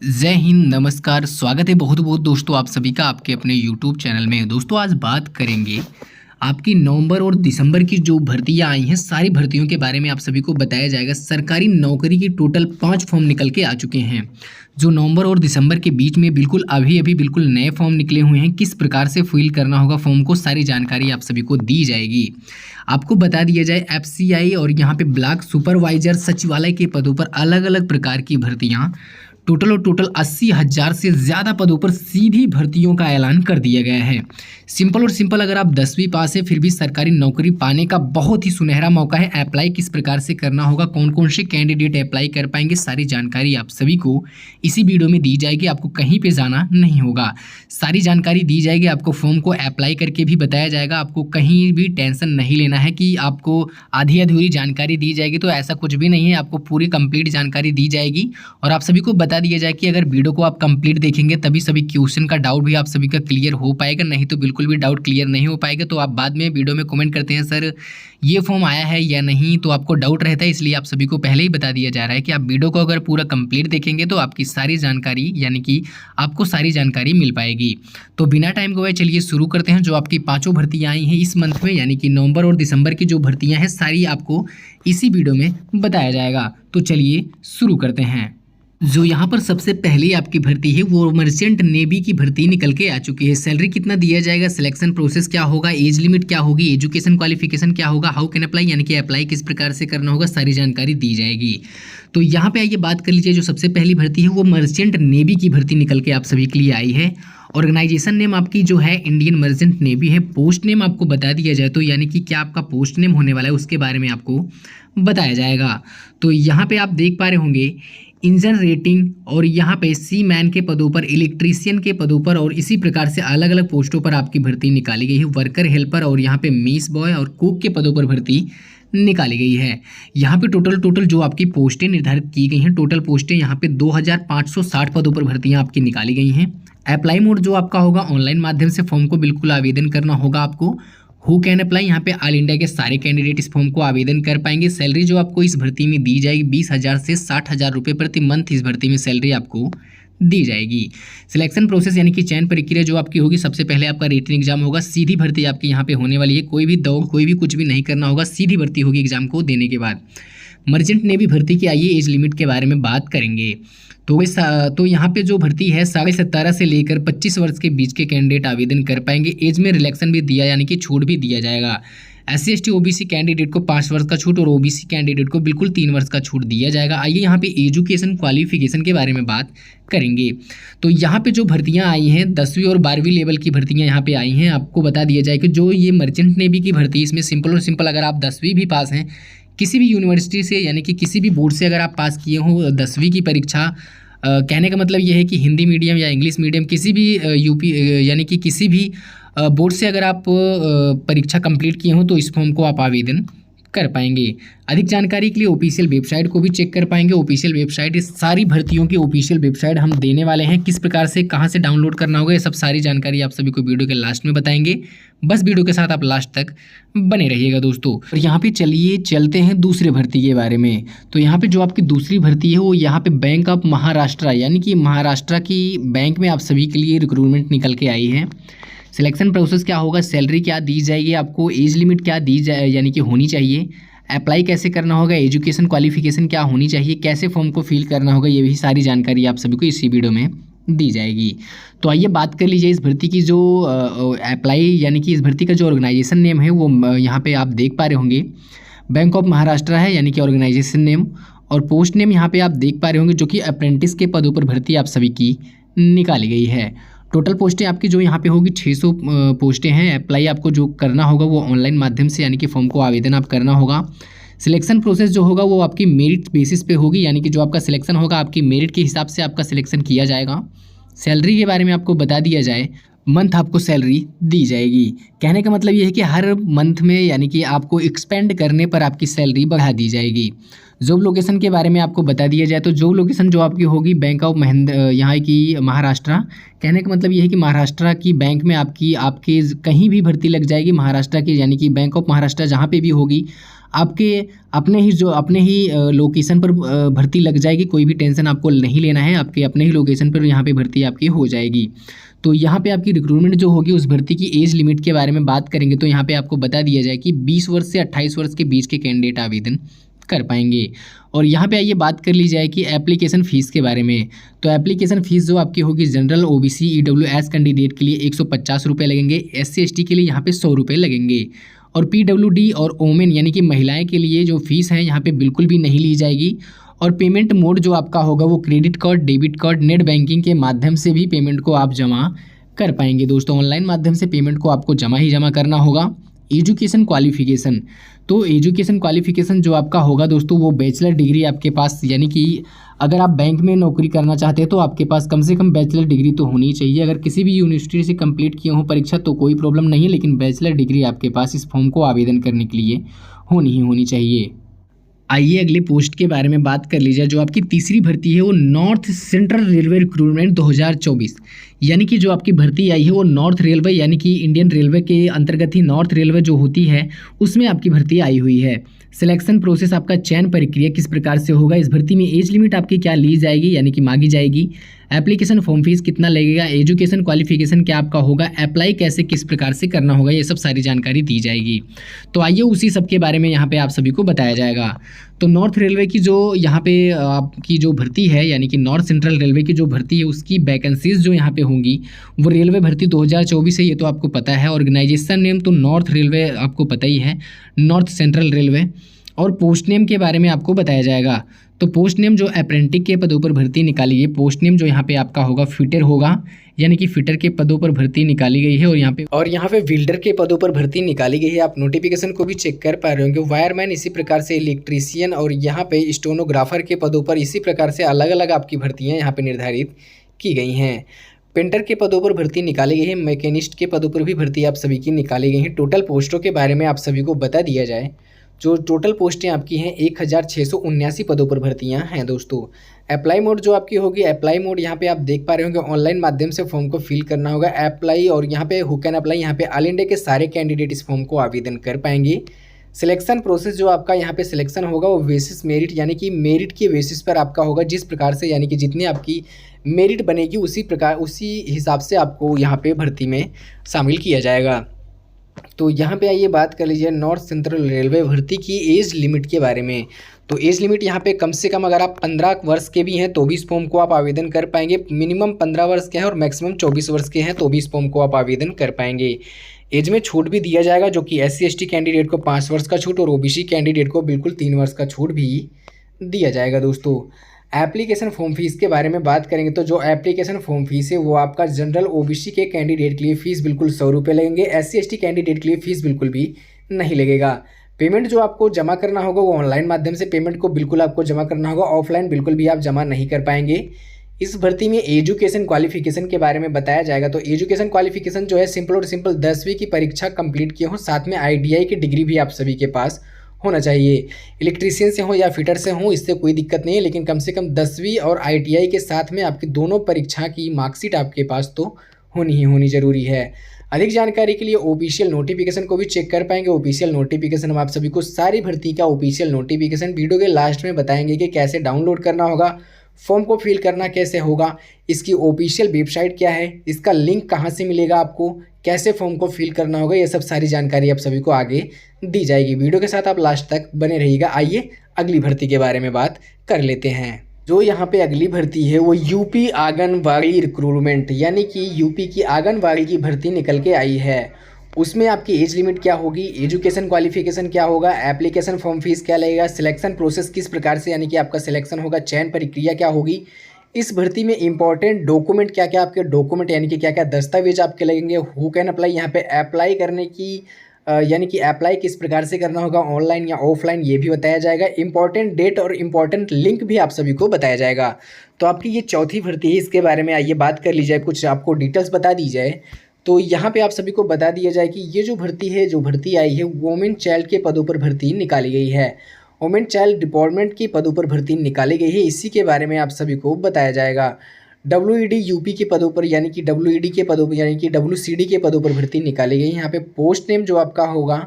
जय हिंद, नमस्कार। स्वागत है बहुत बहुत दोस्तों आप सभी का आपके अपने यूट्यूब चैनल में। दोस्तों आज बात करेंगे आपकी नवंबर और दिसंबर की जो भर्तियां आई हैं, सारी भर्तियों के बारे में आप सभी को बताया जाएगा। सरकारी नौकरी की टोटल 5 फॉर्म निकल के आ चुके हैं, जो नवंबर और दिसंबर के बीच में बिल्कुल अभी अभी बिल्कुल नए फॉर्म निकले हुए हैं। किस प्रकार से फिल करना होगा फॉर्म को, सारी जानकारी आप सभी को दी जाएगी। आपको बता दिया जाए एफसीआई और यहाँ पे ब्लॉक सुपरवाइजर सचिवालय के पदों पर अलग अलग प्रकार की भर्तियाँ टोटल 80,000 से ज़्यादा पदों पर सीधी भर्तियों का ऐलान कर दिया गया है। सिंपल और सिंपल, अगर आप 10वीं पास है फिर भी सरकारी नौकरी पाने का बहुत ही सुनहरा मौका है। अप्लाई किस प्रकार से करना होगा, कौन कौन से कैंडिडेट अप्लाई कर पाएंगे, सारी जानकारी आप सभी को इसी वीडियो में दी जाएगी। आपको कहीं पे जाना नहीं होगा, सारी जानकारी दी जाएगी। आपको फॉर्म को अप्लाई करके भी बताया जाएगा। आपको कहीं भी टेंशन नहीं लेना है कि आपको आधी अधूरी जानकारी दी जाएगी, तो ऐसा कुछ भी नहीं है। आपको पूरी कंप्लीट जानकारी दी जाएगी और आप सभी को बता दिया जाए कि अगर वीडियो को आप कंप्लीट देखेंगे तभी सभी क्वेश्चन का डाउट भी आप सभी का क्लियर हो पाएगा, नहीं तो बिल्कुल भी डाउट क्लियर नहीं हो पाएगा। तो आप बाद में वीडियो में कमेंट करते हैं सर ये फॉर्म आया है या नहीं, तो आपको डाउट रहता है। इसलिए आप सभी को पहले ही बता दिया जा रहा है कि आप वीडियो को अगर पूरा कंप्लीट देखेंगे तो आपकी सारी जानकारी यानी कि आपको सारी जानकारी मिल पाएगी। तो बिना टाइम गवाए चलिए शुरू करते हैं। जो आपकी 5 भर्तियां आई हैं इस मंथ में, यानी कि नवंबर और दिसंबर की जो भर्तियां हैं सारी आपको इसी वीडियो में बताया जाएगा। तो चलिए शुरू करते हैं। जो यहाँ पर सबसे पहली आपकी भर्ती है वो मर्चेंट नेवी की भर्ती निकल के आ चुकी है। सैलरी कितना दिया जाएगा, सिलेक्शन प्रोसेस क्या होगा, एज लिमिट क्या होगी, एजुकेशन क्वालिफिकेशन क्या होगा, हाउ कैन अप्लाई यानी कि अप्लाई किस प्रकार से करना होगा, सारी जानकारी दी जाएगी। तो यहाँ पे आइए बात कर लीजिए। जो सबसे पहली भर्ती है वो मर्चेंट नेवी की भर्ती निकल के आप सभी के लिए आई है। ऑर्गेनाइजेशन नेम आपकी जो है इंडियन मर्चेंट नेवी है। पोस्ट नेम आपको बता दिया जाए तो यानी कि क्या आपका पोस्ट नेम होने वाला है उसके बारे में आपको बताया जाएगा। तो यहाँ पे आप देख पा रहे होंगे इंजन रेटिंग और यहाँ पे सी मैन के पदों पर, इलेक्ट्रीशियन के पदों पर और इसी प्रकार से अलग अलग पोस्टों पर आपकी भर्ती निकाली गई है। वर्कर हेल्पर और यहाँ पे मिस बॉय और कुक के पदों पर भर्ती निकाली गई है। यहाँ पे टोटल जो आपकी पोस्टें निर्धारित की गई हैं, टोटल पोस्टें यहाँ पे 2560 पदों पर भर्तियाँ आपकी निकाली गई हैं। अप्लाई मोड जो आपका होगा ऑनलाइन माध्यम से फॉर्म को बिल्कुल आवेदन करना होगा आपको। हु कैन अप्लाई, यहाँ पे ऑल इंडिया के सारे कैंडिडेट इस फॉर्म को आवेदन कर पाएंगे। सैलरी जो आपको इस भर्ती में दी जाएगी 20,000 से 60,000 रुपये प्रति मंथ इस भर्ती में सैलरी आपको दी जाएगी। सिलेक्शन प्रोसेस यानी कि चयन प्रक्रिया जो आपकी होगी, सबसे पहले आपका रिटन एग्जाम होगा। सीधी भर्ती आपकी यहाँ पे होने वाली है, कोई भी दौड़ कोई भी कुछ भी नहीं करना होगा, सीधी भर्ती होगी एग्जाम को देने के बाद। मर्चेंट नेवी भर्ती की आइए एज लिमिट के बारे में बात करेंगे। तो यहाँ पे जो भर्ती है 17.5 से लेकर 25 वर्ष के बीच के कैंडिडेट आवेदन कर पाएंगे। एज में रिलैक्सन भी दिया यानी कि छूट भी दिया जाएगा। SC ST OBC कैंडिडेट को 5 वर्ष का छूट और OBC कैंडिडेट को बिल्कुल 3 वर्ष का छूट दिया जाएगा। आइए यहाँ पे एजुकेशन क्वालिफिकेशन के बारे में बात करेंगे। तो यहाँ पे जो भर्तियाँ आई हैं 10वीं और 12वीं लेवल की भर्तियाँ यहाँ पे आई हैं। आपको बता दिया जाए कि जो ये मर्चेंट नेवी की भर्ती, इसमें सिंपल और सिंपल अगर आप 10वीं भी पास हैं किसी भी यूनिवर्सिटी से यानी कि किसी भी बोर्ड से अगर आप पास किए हो 10वीं की परीक्षा, कहने का मतलब ये है कि हिंदी मीडियम या इंग्लिश मीडियम किसी भी यूपी यानी कि किसी भी बोर्ड से अगर आप परीक्षा कंप्लीट किए हो तो इस फॉर्म को आप आवेदन कर पाएंगे। अधिक जानकारी के लिए ऑफिशियल वेबसाइट को भी चेक कर पाएंगे। ऑफिशियल वेबसाइट, इस सारी भर्तियों की ऑफिशियल वेबसाइट हम देने वाले हैं। किस प्रकार से कहां से डाउनलोड करना होगा ये सब सारी जानकारी आप सभी को वीडियो के लास्ट में बताएंगे। बस वीडियो के साथ आप लास्ट तक बने रहिएगा दोस्तों। और यहाँ पे चलिए चलते हैं दूसरे भर्ती के बारे में। तो यहाँ पे जो आपकी दूसरी भर्ती है वो यहाँ पे बैंक ऑफ महाराष्ट्र यानी कि महाराष्ट्र की बैंक में आप सभी के लिए रिक्रूटमेंट निकल के आई है। सिलेक्शन प्रोसेस क्या होगा, सैलरी क्या दी जाएगी आपको, एज लिमिट क्या दी जाए यानी कि होनी चाहिए, अप्लाई कैसे करना होगा, एजुकेशन क्वालिफिकेशन क्या होनी चाहिए, कैसे फॉर्म को फिल करना होगा, ये भी सारी जानकारी आप सभी को इसी वीडियो में दी जाएगी। तो आइए बात कर लीजिए इस भर्ती की। जो अप्लाई यानी कि इस भर्ती का जो ऑर्गेनाइजेशन नेम है वो यहाँ पे आप देख पा रहे होंगे बैंक ऑफ महाराष्ट्र है यानी कि ऑर्गेनाइजेशन नेम। और पोस्ट नेम यहाँ पे आप देख पा रहे होंगे जो कि अप्रेंटिस के पदों पर भर्ती आप सभी की निकाली गई है। टोटल पोस्टें आपकी जो यहाँ पे होगी 600 पोस्टें हैं। अप्लाई आपको जो करना होगा वो ऑनलाइन माध्यम से यानी कि फॉर्म को आवेदन आप करना होगा। सिलेक्शन प्रोसेस जो होगा वो आपकी मेरिट बेसिस पे होगी, यानी कि जो आपका सिलेक्शन होगा आपकी मेरिट के हिसाब से आपका सिलेक्शन किया जाएगा। सैलरी के बारे में आपको बता दिया जाए, मंथ आपको सैलरी दी जाएगी। कहने का मतलब ये है कि हर मंथ में यानी कि आपको एक्सपेंड करने पर आपकी सैलरी बढ़ा दी जाएगी। जॉब लोकेशन के बारे में आपको बता दिया जाए तो जॉब लोकेशन जो आपकी होगी बैंक ऑफ यहाँ की महाराष्ट्र। कहने का मतलब ये है कि महाराष्ट्र की बैंक में आपके कहीं भी भर्ती लग जाएगी महाराष्ट्र की, यानी कि बैंक ऑफ महाराष्ट्र जहाँ पे भी होगी आपके अपने ही लोकेशन पर भर्ती लग जाएगी। कोई भी टेंशन आपको नहीं लेना है, आपके अपने ही लोकेशन पर यहाँ पे भर्ती आपकी हो जाएगी। तो यहाँ पे आपकी रिक्रूटमेंट जो होगी उस भर्ती की एज लिमिट के बारे में बात करेंगे तो यहाँ पे आपको बता दिया जाए कि 20 वर्ष से 28 वर्ष के बीच के कैंडिडेट आवेदन कर पाएंगे। और यहाँ पे आइए बात कर ली जाए कि एप्लीकेशन फ़ीस के बारे में। तो एप्लीकेशन फ़ीस जो आपकी होगी जनरल ओबीसी ईडब्ल्यूएस कैंडिडेट के लिए 150 रुपये लगेंगे, एससी एसटी के लिए यहाँ पे 100 रुपये लगेंगे। और पीडब्ल्यूडी और ओमेन यानी कि महिलाएं के लिए जो फ़ीस है यहाँ पे बिल्कुल भी नहीं ली जाएगी। और पेमेंट मोड जो आपका होगा वो credit card, debit card, net banking के माध्यम से भी पेमेंट को आप जमा कर पाएंगे। दोस्तों ऑनलाइन माध्यम से पेमेंट को आपको जमा करना होगा। एजुकेशन क्वालिफिकेशन, तो एजुकेशन क्वालिफिकेशन जो आपका होगा दोस्तों वो बैचलर डिग्री आपके पास, यानी कि अगर आप बैंक में नौकरी करना चाहते हैं तो आपके पास कम से कम बैचलर डिग्री तो होनी चाहिए। अगर किसी भी यूनिवर्सिटी से कंप्लीट किए हो परीक्षा तो कोई प्रॉब्लम नहीं है, लेकिन बैचलर डिग्री आपके पास इस फॉर्म को आवेदन करने के लिए होनी चाहिए। आइए अगले पोस्ट के बारे में बात कर लीजिए। जो आपकी तीसरी भर्ती है वो नॉर्थ सेंट्रल रेलवे रिक्रूटमेंट 2024, यानी कि जो आपकी भर्ती आई है वो नॉर्थ रेलवे यानी कि इंडियन रेलवे के अंतर्गत ही नॉर्थ रेलवे जो होती है उसमें आपकी भर्ती आई हुई है। सिलेक्शन प्रोसेस, आपका चयन प्रक्रिया किस प्रकार से होगा, इस भर्ती में एज लिमिट आपकी क्या ली जाएगी यानी कि मांगी जाएगी, एप्लीकेशन फॉर्म फीस कितना लगेगा, एजुकेशन क्वालिफिकेशन क्या आपका होगा, अप्लाई कैसे किस प्रकार से करना होगा, ये सब सारी जानकारी दी जाएगी। तो आइए उसी सब के बारे में यहाँ पे आप सभी को बताया जाएगा। तो नॉर्थ रेलवे की जो यहाँ पे आपकी जो भर्ती है यानी कि नॉर्थ सेंट्रल रेलवे की जो भर्ती है उसकी वैकेंसीज जो यहाँ पे होंगी वो रेलवे भर्ती 2024 है, ये तो आपको पता है। ऑर्गेनाइजेशन नेम तो नॉर्थ रेलवे आपको पता ही है, नॉर्थ सेंट्रल रेलवे। और पोस्ट नेम के बारे में आपको बताया जाएगा। तो पोस्ट नेम जो अप्रेंटिस के पदों पर भर्ती निकाली है, पोस्ट नेम जो यहाँ पे आपका होगा फिटर होगा, यानी कि फिटर के पदों पर भर्ती निकाली गई है। और यहाँ पे बिल्डर के पदों पर भर्ती निकाली गई है। आप नोटिफिकेशन को भी चेक कर पा रहे होंगे। वायरमैन इसी प्रकार से, इलेक्ट्रीशियन और यहाँ पे स्टोनोग्राफर के पदों पर इसी प्रकार से अलग अलग आपकी भर्तियाँ यहाँ पे निर्धारित की गई हैं। पेंटर के पदों पर भर्ती निकाली गई है। मैकेनिस्ट के पदों पर भी भर्ती आप सभी की निकाली गई है। टोटल पोस्टों के बारे में आप सभी को बता दिया जाए, जो टोटल पोस्टें आपकी हैं 1679 पदों पर भर्तियां हैं दोस्तों। अप्लाई मोड जो आपकी होगी, अप्लाई मोड यहाँ पे आप देख पा रहे होंगे, ऑनलाइन माध्यम से फॉर्म को फिल करना होगा। अप्लाई और यहाँ पे हु कैन अप्लाई, यहाँ पे ऑल इंडिया के सारे कैंडिडेट इस फॉर्म को आवेदन कर पाएंगे। सिलेक्शन प्रोसेस जो आपका यहाँ पे सिलेक्शन होगा वो बेसिस मेरिट, यानी कि मेरिट के बेसिस पर आपका होगा। जिस प्रकार से यानी कि जितनी आपकी मेरिट बनेगी उसी हिसाब से आपको यहाँ पे भर्ती में शामिल किया जाएगा। तो यहाँ पे आइए बात कर लीजिए नॉर्थ सेंट्रल रेलवे भर्ती की एज लिमिट के बारे में। तो एज लिमिट यहाँ पे कम से कम अगर आप 15 वर्ष के भी हैं तो भी इस फॉर्म को आप आवेदन कर पाएंगे। मिनिमम 15 वर्ष के हैं और मैक्सिमम 24 वर्ष के हैं तो भी इस फॉर्म को आप आवेदन कर पाएंगे। एज में छूट भी दिया जाएगा, जो कि SC ST कैंडिडेट को 5 वर्ष का छूट और OBC कैंडिडेट को बिल्कुल 3 वर्ष का छूट भी दिया जाएगा दोस्तों। एप्लीकेशन फॉर्म फीस के बारे में बात करेंगे तो जो एप्लीकेशन फॉर्म फीस है वो आपका जनरल OBC के कैंडिडेट के लिए फ़ीस बिल्कुल 100 रुपये लगेंगे। SC ST कैंडिडेट के लिए फ़ीस बिल्कुल भी नहीं लगेगा। पेमेंट जो आपको जमा करना होगा वो ऑनलाइन माध्यम से पेमेंट को बिल्कुल आपको जमा करना होगा, ऑफलाइन बिल्कुल भी आप जमा नहीं कर पाएंगे। इस भर्ती में एजुकेशन क्वालिफिकेशन के बारे में बताया जाएगा। तो एजुकेशन क्वालिफिकेशन जो है सिंपल और सिंपल 10वीं की परीक्षा कंप्लीट किए हो, साथ में ITI की डिग्री भी आप सभी के पास होना चाहिए। इलेक्ट्रीशियन से हो या फिटर से हो इससे कोई दिक्कत नहीं है, लेकिन कम से कम 10वीं और ITI के साथ में आपकी दोनों परीक्षा की मार्कशीट आपके पास तो होनी ज़रूरी है। अधिक जानकारी के लिए ऑफिशियल नोटिफिकेशन को भी चेक कर पाएंगे। ऑफिशियल नोटिफिकेशन हम आप सभी को सारी भर्ती का ऑफिशियल नोटिफिकेशन वीडियो के लास्ट में बताएंगे कि कैसे डाउनलोड करना होगा, फॉर्म को फिल करना कैसे होगा, इसकी ऑफिशियल वेबसाइट क्या है, इसका लिंक कहाँ से मिलेगा आपको, कैसे फॉर्म को फिल करना होगा, ये सब सारी जानकारी आप सभी को आगे दी जाएगी। वीडियो के साथ आप लास्ट तक बने रहिएगा। आइए अगली भर्ती के बारे में बात कर लेते हैं। जो यहाँ पे अगली भर्ती है वो यूपी आंगनबाड़ी रिक्रूटमेंट, यानी कि यूपी की आंगनबाड़ी की भर्ती निकल के आई है। उसमें आपकी एज लिमिट क्या होगी, एजुकेशन क्वालिफिकेशन क्या होगा, एप्लीकेशन फॉर्म फीस क्या लगेगा, सिलेक्शन प्रोसेस किस प्रकार से यानी कि आपका सिलेक्शन होगा, चयन प्रक्रिया क्या होगी, इस भर्ती में इंपॉर्टेंट डॉक्यूमेंट क्या क्या आपके डॉक्यूमेंट यानी कि क्या क्या दस्तावेज आपके लगेंगे, हु कैन अप्लाई, यहाँ पे अप्लाई करने की यानी कि अप्लाई किस प्रकार से करना होगा, ऑनलाइन या ऑफलाइन, ये भी बताया जाएगा। इंपॉर्टेंट डेट और इंपॉर्टेंट लिंक भी आप सभी को बताया जाएगा। तो आपकी ये चौथी भर्ती है, इसके बारे में आइए बात कर ली जाए, कुछ आपको डिटेल्स बता दी जाए। तो यहाँ पे आप सभी को बता दिया जाए कि ये जो भर्ती आई है वोमेन चाइल्ड के पदों पर भर्ती निकाली गई है। वोमेन चाइल्ड डिपार्टमेंट की पदों पर भर्ती निकाली गई है, इसी के बारे में आप सभी को बताया जाएगा। WED यूपी के पदों पर यानी कि WED के पदों पर यानी कि WCD के पदों पर भर्ती निकाली गई। यहाँ पे पोस्ट नेम जो आपका होगा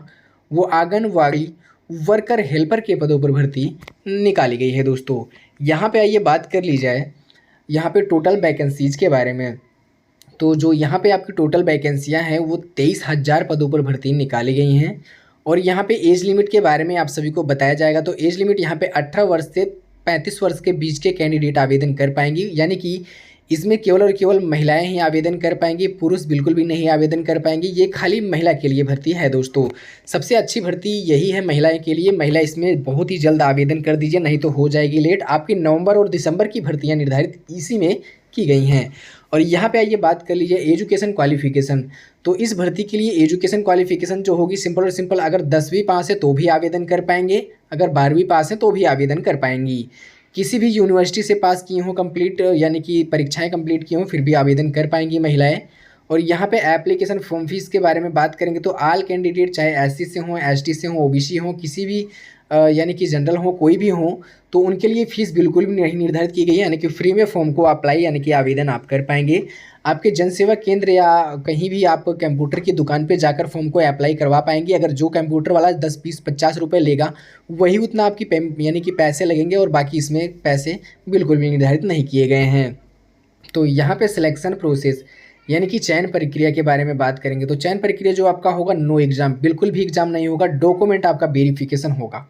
वो आंगनवाड़ी वर्कर हेल्पर के पदों पर भर्ती निकाली गई है दोस्तों। यहाँ पे आइए बात कर ली जाए यहाँ पे टोटल वैकेंसीज़ के बारे में। तो जो यहाँ पे आपकी टोटल वैकेंसियाँ हैं वो 23,000 पदों पर भर्ती निकाली गई हैं। और यहाँ पे एज लिमिट के बारे में आप सभी को बताया जाएगा। तो एज लिमिट यहाँ पे 18 वर्ष से 35 वर्ष के बीच के कैंडिडेट आवेदन कर पाएंगी, यानी कि इसमें केवल और केवल महिलाएं ही आवेदन कर पाएंगी, पुरुष बिल्कुल भी नहीं आवेदन कर पाएंगी। ये खाली महिला के लिए भर्ती है दोस्तों। सबसे अच्छी भर्ती यही है महिलाएं के लिए। महिला इसमें बहुत ही जल्द आवेदन कर दीजिए, नहीं तो हो जाएगी लेट। आपकी नवंबर और दिसंबर की भर्तियां निर्धारित इसी में की गई हैं। और यहाँ पे आइए बात कर लीजिए एजुकेशन क्वालिफिकेशन। तो इस भर्ती के लिए एजुकेशन क्वालिफिकेशन जो होगी सिंपल और सिंपल, अगर 10वीं पास है तो भी आवेदन कर पाएंगे, अगर 12वीं पास है तो भी आवेदन कर पाएंगी। किसी भी यूनिवर्सिटी से पास की हो कंप्लीट, यानी कि परीक्षाएं कंप्लीट की हों, फिर भी आवेदन कर पाएंगी महिलाएं। और यहाँ पे एप्लीकेशन फॉर्म फीस के बारे में बात करेंगे तो ऑल कैंडिडेट चाहे एससी से हों, एसटी से हों, ओबीसी हों, किसी भी यानी कि जनरल हो, कोई भी हो, तो उनके लिए फ़ीस बिल्कुल भी नहीं निर्धारित की गई है, यानी कि फ्री में फॉर्म को अप्लाई यानी कि आवेदन आप कर पाएंगे। आपके जनसेवा केंद्र या कहीं भी आप कंप्यूटर की दुकान पे जाकर फॉर्म को अप्लाई करवा पाएंगे। अगर जो कंप्यूटर वाला 10, 20, 50 रुपये लेगा वही उतना आपकी यानी कि पैसे लगेंगे, और बाकी इसमें पैसे बिल्कुल भी निर्धारित नहीं किए गए हैं। तो यहाँ पे सिलेक्शन प्रोसेस यानी कि चयन प्रक्रिया के बारे में बात करेंगे। तो चयन प्रक्रिया जो आपका होगा, नो एग्ज़ाम, बिल्कुल भी एग्ज़ाम नहीं होगा। डॉक्यूमेंट आपका वेरिफिकेशन होगा।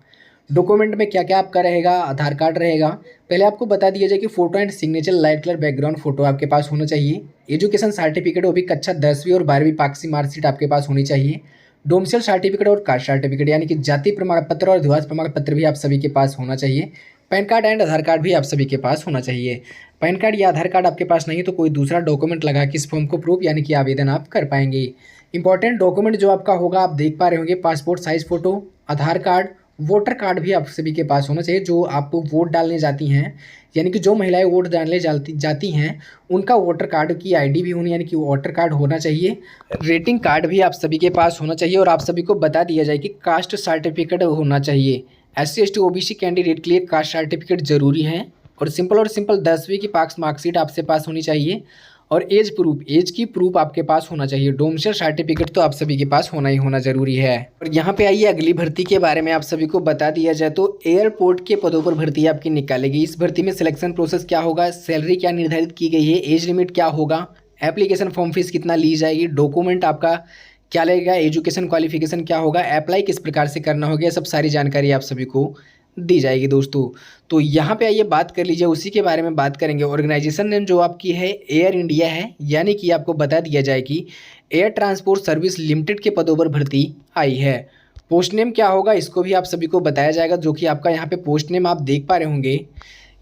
डॉक्यूमेंट में क्या क्या आपका रहेगा, आधार कार्ड रहेगा। पहले आपको बता दिया जाए कि photo and signature light colour background photo आपके पास होना चाहिए। एजुकेशन सर्टिफिकेट, वो भी कक्षा 10वीं और 12वीं पास की मार्कशीट आपके पास होनी चाहिए। डोमिसाइल सर्टिफिकेट और कास्ट सर्टिफिकेट यानी कि जाति प्रमाण पत्र और निवास प्रमाण पत्र भी आप सभी के पास होना चाहिए। Pan card and Aadhaar card भी आप सभी के पास होना चाहिए। पैन कार्ड या आधार कार्ड आपके पास नहीं है तो कोई दूसरा डॉक्यूमेंट लगा के इस फॉर्म को प्रूफ यानी कि आवेदन आप कर पाएंगे। इंपॉर्टेंट डॉक्यूमेंट जो आपका होगा, आप देख पा रहे होंगे, पासपोर्ट साइज़ फ़ोटो, आधार कार्ड, वोटर कार्ड भी आप सभी के पास होना चाहिए। जो आप वोट डालने जाती हैं, यानी कि जो महिलाएं वोट डालने जाती हैं, उनका वोटर कार्ड की आईडी भी होनी, यानी कि वोटर कार्ड होना चाहिए। रेटिंग कार्ड भी आप सभी के पास होना चाहिए। और आप सभी को बता दिया जाए कि कास्ट सर्टिफिकेट होना चाहिए। SC ST OBC कैंडिडेट के लिए कास्ट सर्टिफिकेट ज़रूरी है। और सिंपल 10वीं की पास मार्कशीट आपसे पास होनी चाहिए। और एज प्रूफ, एज की प्रूफ आपके पास होना चाहिए। डोमिसाइल सर्टिफिकेट तो आप सभी के पास होना ही होना ज़रूरी है। और यहाँ पे आइए अगली भर्ती के बारे में आप सभी को बता दिया जाए तो एयरपोर्ट के पदों पर भर्ती आपकी निकालेगी। इस भर्ती में सिलेक्शन प्रोसेस क्या होगा, सैलरी क्या निर्धारित की गई है, एज लिमिट क्या होगा, एप्लीकेशन फॉर्म फीस कितना ली जाएगी, डॉक्यूमेंट आपका क्या लगेगा, एजुकेशन क्वालिफिकेशन क्या होगा, अप्लाई किस प्रकार से करना होगा, सब सारी जानकारी आप सभी को दी जाएगी दोस्तों। तो यहाँ पे आइए बात कर लीजिए, उसी के बारे में बात करेंगे। ऑर्गेनाइजेशन नेम जो आपकी है एयर इंडिया है, यानी कि आपको बता दिया जाए कि एयर ट्रांसपोर्ट सर्विस लिमिटेड के पदों पर भर्ती आई है। पोस्ट नेम क्या होगा इसको भी आप सभी को बताया जाएगा, जो कि आपका यहाँ पे पोस्ट नेम आप देख पा रहे होंगे।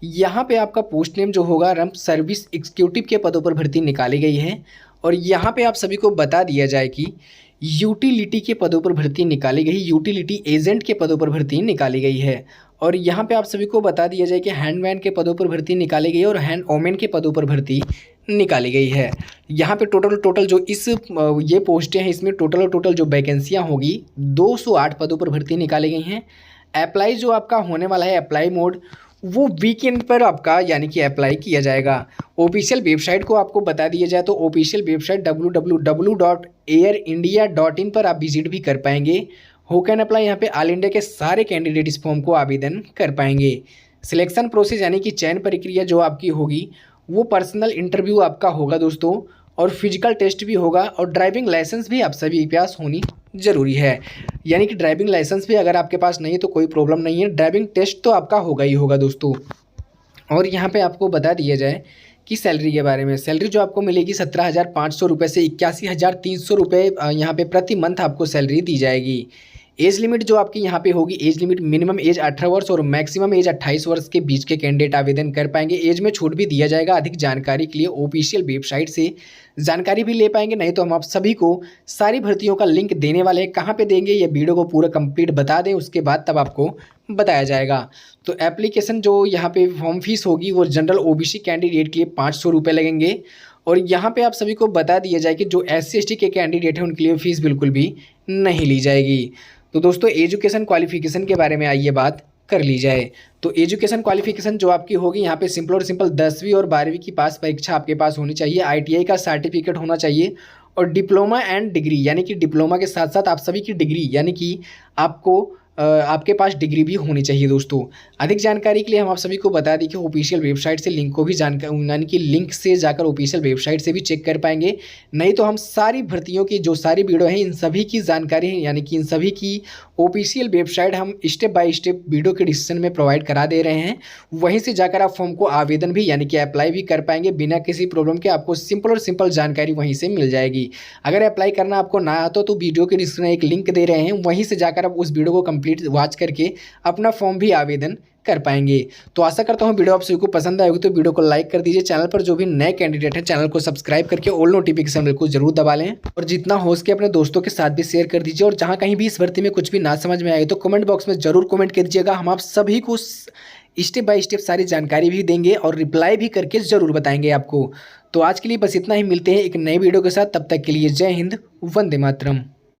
यहाँ पे आपका पोस्ट नेम जो होगा रम सर्विस एग्जीक्यूटिव के पदों पर भर्ती निकाली गई है। और यहाँ पे आप सभी को बता दिया जाए कि यूटिलिटी के पदों पर भर्ती निकाली गई, यूटिलिटी एजेंट के पदों पर भर्ती निकाली गई है। और यहाँ पे आप सभी को बता दिया जाए कि हैंडमैन के पदों पर भर्ती निकाली गई है और हैंड ओमेन के पदों पर भर्ती निकाली गई है। यहाँ पे टोटल जो ये पोस्टें हैं, इसमें टोटल जो वैकेंसियाँ होगी 208 पदों पर भर्ती निकाली गई हैं। अप्लाई जो आपका होने वाला है, अप्लाई मोड वो वीकेंड पर आपका यानी कि अप्लाई किया जाएगा। ऑफिशियल वेबसाइट को आपको बता दिया जाए तो ऑफिशियल वेबसाइट www.airindia.in पर आप विजिट भी कर पाएंगे। हु कैन अप्लाई, यहाँ पे ऑल इंडिया के सारे कैंडिडेट इस फॉर्म को आवेदन कर पाएंगे। सिलेक्शन प्रोसेस यानी कि चयन प्रक्रिया जो आपकी होगी वो पर्सनल इंटरव्यू आपका होगा दोस्तों, और फिजिकल टेस्ट भी होगा। और ड्राइविंग लाइसेंस भी आप सभी के पास होनी ज़रूरी है, यानी कि ड्राइविंग लाइसेंस भी अगर आपके पास नहीं है तो कोई प्रॉब्लम नहीं है, ड्राइविंग टेस्ट तो आपका होगा ही होगा दोस्तों। और यहाँ पे आपको बता दिया जाए कि सैलरी के बारे में, सैलरी जो आपको मिलेगी 17,500 रुपये से 81,300 रुपये यहाँ पे प्रति मंथ आपको सैलरी दी जाएगी। एज लिमिट जो आपकी यहाँ पे होगी, एज लिमिट मिनिमम एज 18 वर्ष और मैक्सिमम एज 28 वर्ष के बीच के कैंडिडेट आवेदन कर पाएंगे। एज में छूट भी दिया जाएगा। अधिक जानकारी के लिए ऑफिशियल वेबसाइट से जानकारी भी ले पाएंगे, नहीं तो हम आप सभी को सारी भर्तियों का लिंक देने वाले हैं। कहाँ पे देंगे ये वीडियो को पूरा कंप्लीट बता दें, उसके बाद तब आपको बताया जाएगा। तो एप्लीकेशन जो यहाँ पे फॉर्म फीस होगी वो जनरल OBC कैंडिडेट के लिए 500 रुपये लगेंगे। और यहाँ पे आप सभी को बता दिया जाए कि जो SC ST के कैंडिडेट हैं उनके लिए फ़ीस बिल्कुल भी नहीं ली जाएगी। तो दोस्तों एजुकेशन क्वालिफिकेशन के बारे में आइए बात कर ली जाए। तो एजुकेशन क्वालिफिकेशन जो आपकी होगी यहाँ पे सिंपल 10वीं और 12वीं की पास परीक्षा आपके पास होनी चाहिए। ITI का सर्टिफिकेट होना चाहिए और डिप्लोमा एंड डिग्री, यानी कि डिप्लोमा के साथ साथ आप सभी की डिग्री, यानी कि आपको आपके पास डिग्री भी होनी चाहिए दोस्तों। अधिक जानकारी के लिए हम आप सभी को बता दें कि ऑफिशियल वेबसाइट से लिंक को भी जानकारी यानी कि लिंक से जाकर ऑफिशियल वेबसाइट से भी चेक कर पाएंगे। नहीं तो हम सारी भर्तियों की जो सारी वीडियो हैं इन सभी की जानकारी है यानी कि इन सभी की ऑफिशियल वेबसाइट हम स्टेप बाय स्टेप वीडियो के डिस्क्रिप्शन में प्रोवाइड करा दे रहे हैं। वहीं से जाकर आप फॉर्म को आवेदन भी यानी कि अप्लाई भी कर पाएंगे बिना किसी प्रॉब्लम के। आपको सिंपल और सिंपल जानकारी वहीं से मिल जाएगी। अगर अप्लाई करना आपको ना आता तो वीडियो के डिस्क्रिप्शन में एक लिंक दे रहे हैं, वहीं से जाकर आप उस वीडियो को कंप्लीट वॉच करके अपना फॉर्म भी आवेदन कर पाएंगे। तो आशा करता हूँ वीडियो आप सभी को पसंद आएगी, तो वीडियो को लाइक कर दीजिए। चैनल पर जो भी नए कैंडिडेट हैं चैनल को सब्सक्राइब करके ऑल नोटिफिकेशन बेल को जरूर दबा लें और जितना हो सके अपने दोस्तों के साथ भी शेयर कर दीजिए। और जहाँ कहीं भी इस भर्ती में कुछ भी ना समझ में आए तो कमेंट बॉक्स में जरूर कमेंट कर दीजिएगा। हम आप सभी को स्टेप बाय स्टेप सारी जानकारी भी देंगे और रिप्लाई भी करके ज़रूर बताएंगे आपको। तो आज के लिए बस इतना ही, मिलते हैं एक नई वीडियो के साथ। तब तक के लिए जय हिंद, वंदे मातरम।